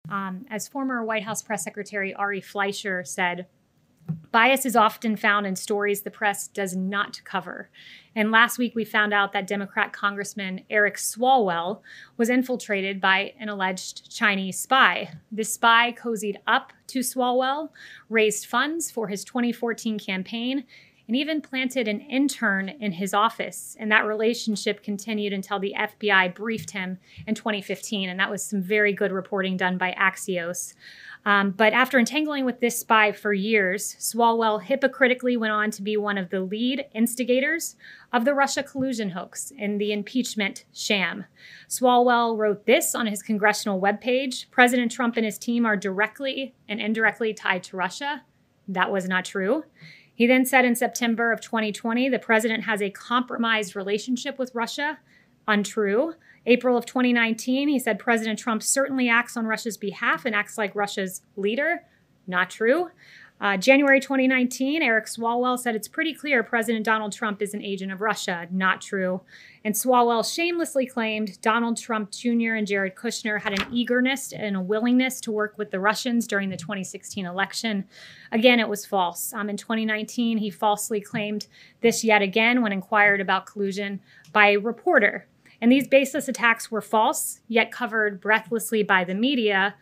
As former White House Press Secretary Ari Fleischer said, bias is often found in stories the press does not cover. And last week, we found out that Democrat Congressman Eric Swalwell was infiltrated by an alleged Chinese spy. This spy cozied up to Swalwell, raised funds for his 2014 campaign, and even planted an intern in his office. And that relationship continued until the FBI briefed him in 2015. And that was some very good reporting done by Axios. But after entangling with this spy for years, Swalwell hypocritically went on to be one of the lead instigators of the Russia collusion hoax and the impeachment sham. Swalwell wrote this on his congressional webpage: President Trump and his team are directly and indirectly tied to Russia. That was not true. He then said in September of 2020, the president has a compromised relationship with Russia. Untrue. April of 2019, he said President Trump certainly acts on Russia's behalf and acts like Russia's leader. Not true. January 2019, Eric Swalwell said it's pretty clear President Donald Trump is an agent of Russia. Not true. And Swalwell shamelessly claimed Donald Trump Jr. and Jared Kushner had an eagerness and a willingness to work with the Russians during the 2016 election. Again, it was false. In 2019, he falsely claimed this yet again when inquired about collusion by a reporter. And these baseless attacks were false, yet covered breathlessly by the media.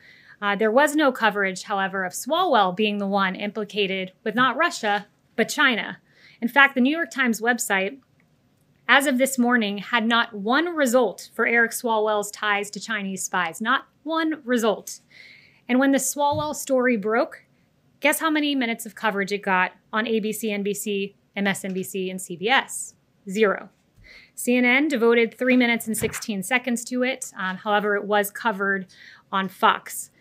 There was no coverage, however, of Swalwell being the one implicated with not Russia, but China. In fact, the New York Times website, as of this morning, had not one result for Eric Swalwell's ties to Chinese spies. Not one result. And when the Swalwell story broke, guess how many minutes of coverage it got on ABC, NBC, MSNBC, and CBS? 0. CNN devoted 3 minutes and 16 seconds to it. However, it was covered on Fox.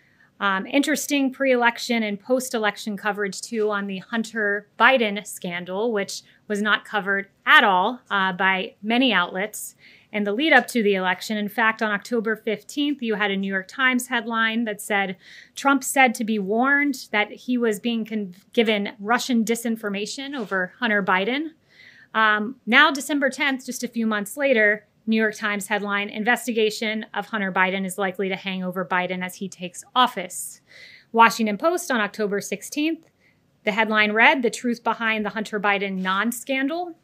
Interesting pre-election and post-election coverage, too, on the Hunter Biden scandal, which was not covered at all by many outlets. And the lead up to the election, in fact, on October 15th, you had a New York Times headline that said, Trump said to be warned that he was being given Russian disinformation over Hunter Biden. Now, December 10th, just a few months later, New York Times headline, investigation of Hunter Biden is likely to hang over Biden as he takes office. Washington Post on October 16th, the headline read, the truth behind the Hunter Biden non-scandal.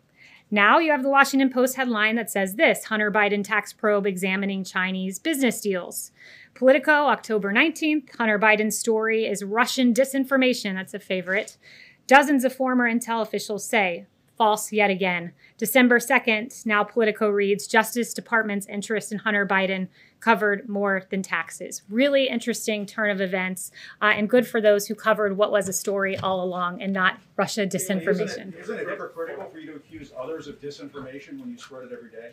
Now you have the Washington Post headline that says this, Hunter Biden tax probe examining Chinese business deals. Politico, October 19th, Hunter Biden's story is Russian disinformation. That's a favorite. Dozens of former intel officials say, false yet again. December 2nd, now Politico reads, Justice Department's interest in Hunter Biden covered more than taxes. Really interesting turn of events, and good for those who covered what was a story all along and not Russia disinformation. Isn't it hypocritical for you to accuse others of disinformation when you spread it every day?